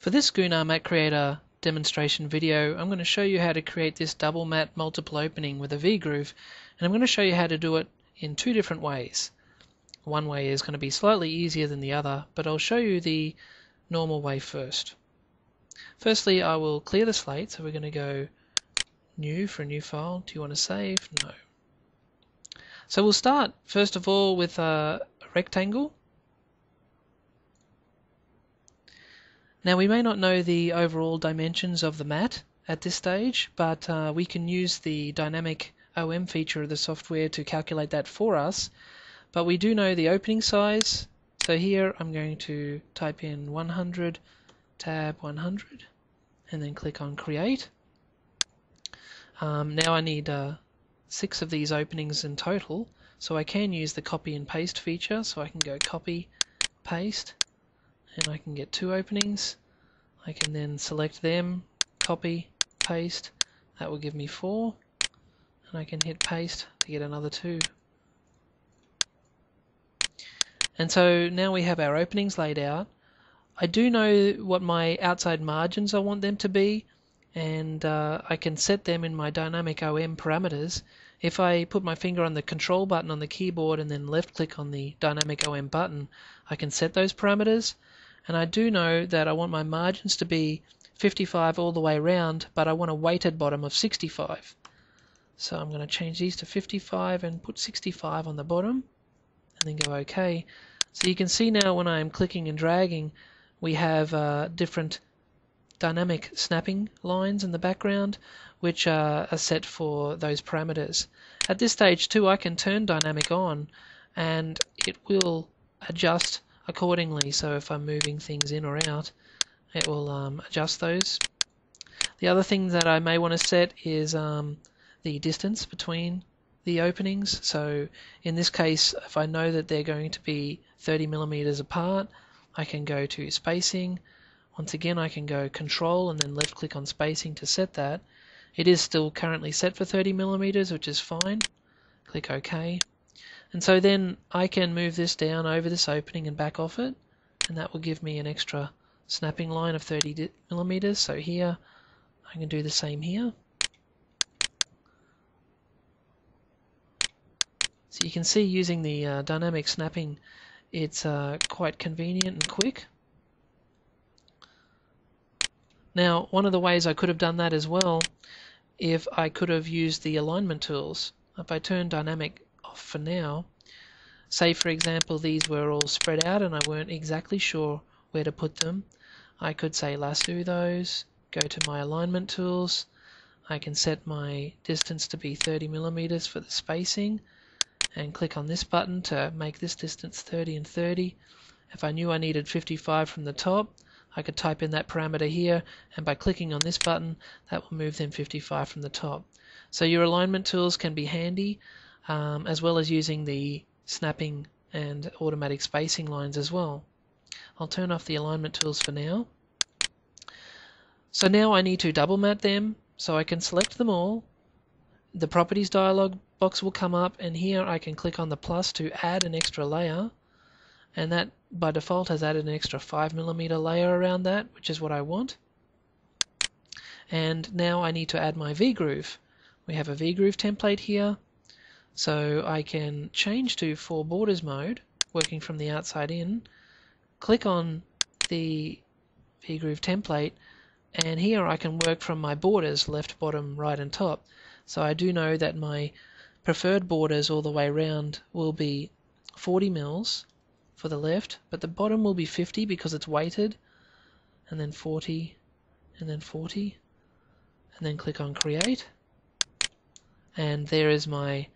For this Gunnar Matte Creator demonstration video, I'm going to show you how to create this double matte multiple opening with a V-groove, and I'm going to show you how to do it in two different ways. One way is going to be slightly easier than the other, but I'll show you the normal way first. Firstly, I will clear the slate, so we're going to go New for a new file. Do you want to save? No. So we'll start first of all with a rectangle. Now we may not know the overall dimensions of the mat at this stage, but we can use the dynamic OM feature of the software to calculate that for us. But we do know the opening size, so here I'm going to type in 100, tab 100, and then click on Create. Now I need 6 of these openings in total, so I can use the copy and paste feature, so I can go copy, paste, and I can get 2 openings. I can then select them, copy, paste, that will give me 4, and I can hit paste to get another 2. And so now we have our openings laid out. I do know what my outside margins I want them to be, and I can set them in my dynamic OM parameters. If I put my finger on the control button on the keyboard and then left click on the dynamic OM button, I can set those parameters. And I do know that I want my margins to be 55 all the way around, but I want a weighted bottom of 65. So I'm going to change these to 55 and put 65 on the bottom, and then go OK. So you can see now when I'm clicking and dragging, we have different dynamic snapping lines in the background, which are set for those parameters. At this stage too, I can turn dynamic on, and it will adjust accordingly. So if I'm moving things in or out, it will adjust those. The other thing that I may want to set is the distance between the openings. So in this case, if I know that they're going to be 30 millimeters apart, I can go to spacing. Once again, I can go control and then left click on spacing to set that. It is still currently set for 30 millimeters, which is fine. Click OK. And so then I can move this down over this opening and back off it, and that will give me an extra snapping line of 30 millimeters. So here I can do the same here. So you can see using the dynamic snapping, it's quite convenient and quick. Now, one of the ways I could have done that as well, if I could have used the alignment tools. If I turn dynamic off for now, say for example these were all spread out and I weren't exactly sure where to put them, I could say lasso those, go to my alignment tools, I can set my distance to be 30 millimeters for the spacing, and click on this button to make this distance 30 and 30. If I knew I needed 55 from the top, I could type in that parameter here, and by clicking on this button, that will move them 55 from the top. So your alignment tools can be handy, as well as using the snapping and automatic spacing lines as well. I'll turn off the alignment tools for now. So now I need to double matte them, so I can select them all. The properties dialog box will come up, and here I can click on the plus to add an extra layer, and that by default has added an extra 5 millimeter layer around that, which is what I want. And now I need to add my V-groove. We have a V-groove template here, so I can change to 4 borders mode, working from the outside in, click on the V-groove template, and here I can work from my borders, left, bottom, right and top. So I do know that my preferred borders all the way around will be 40 mils for the left, but the bottom will be 50 because it's weighted, and then 40, and then 40, and then click on Create. And there is my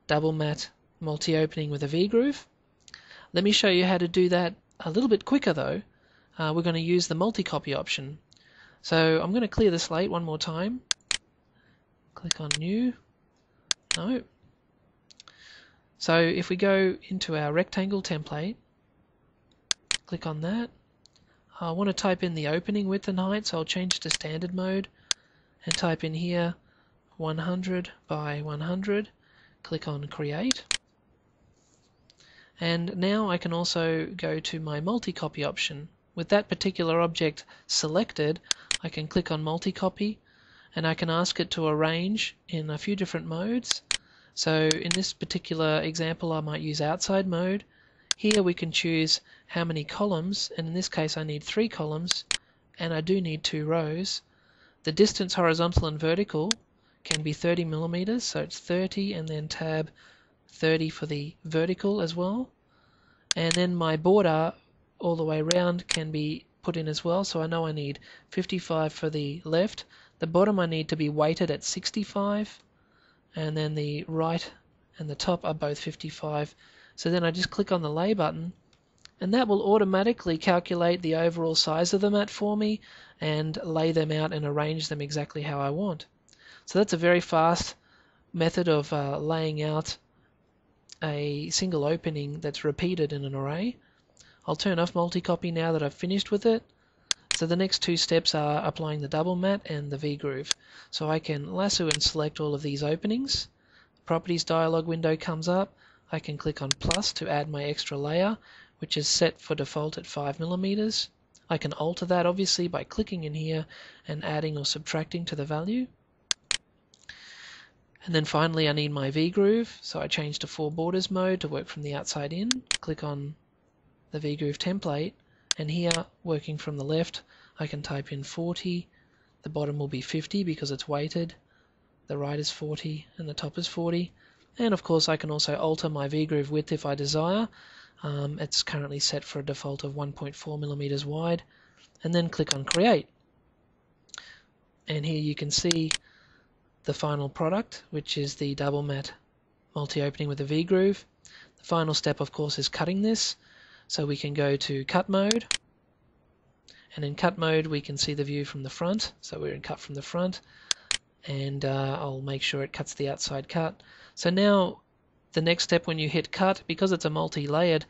double matte multi-opening with a V-groove. Let me show you how to do that a little bit quicker though. We're going to use the multi-copy option. So I'm going to clear the slate one more time. Click on New. No. So if we go into our rectangle template, click on that. I want to type in the opening width and height, so I'll change to standard mode and type in here 100 by 100. Click on Create. And now I can also go to my multi-copy option. with that particular object selected, I can click on multi-copy and I can ask it to arrange in a few different modes. So in this particular example I might use outside mode. Here we can choose how many columns, and in this case I need 3 columns and I do need 2 rows. The distance horizontal and vertical can be 30 millimeters, so it's 30 and then tab 30 for the vertical as well. And then my border all the way around can be put in as well, so I know I need 55 for the left. The bottom I need to be weighted at 65, and then the right and the top are both 55. So then I just click on the lay button, and that will automatically calculate the overall size of the mat for me and lay them out and arrange them exactly how I want. So that's a very fast method of laying out a single opening that's repeated in an array. I'll turn off multi-copy now that I've finished with it. So the next 2 steps are applying the double mat and the V-groove. So I can lasso and select all of these openings. Properties dialog window comes up. I can click on plus to add my extra layer, which is set for default at 5 millimeters. I can alter that obviously by clicking in here and adding or subtracting to the value. And then finally I need my V-groove, so I change to 4 borders mode to work from the outside in. Click on the V-groove template, and here, working from the left, I can type in 40. The bottom will be 50 because it's weighted. The right is 40 and the top is 40. And of course I can also alter my V-groove width if I desire. It's currently set for a default of 1.4 millimeters wide. And then click on create. And here you can see the final product, which is the double mat multi-opening with a V-groove. The final step of course is cutting this. So we can go to cut mode, and in cut mode we can see the view from the front, so we're in cut from the front, and I'll make sure it cuts the outside cut. So now the next step, when you hit cut, because it's a multi-layered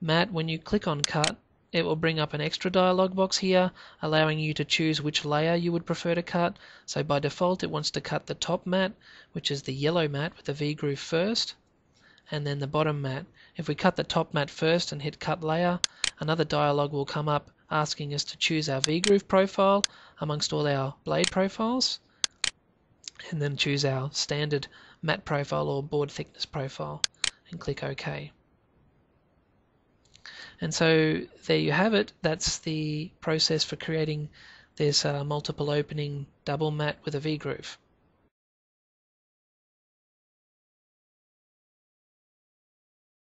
mat, when you click on cut it will bring up an extra dialog box here allowing you to choose which layer you would prefer to cut. So by default it wants to cut the top mat, which is the yellow mat with the V-groove first, and then the bottom mat. If we cut the top mat first and hit cut layer, another dialog will come up asking us to choose our V-groove profile amongst all our blade profiles, and then choose our standard mat profile or board thickness profile and click OK. And so there you have it. That's the process for creating this multiple opening double mat with a V-groove.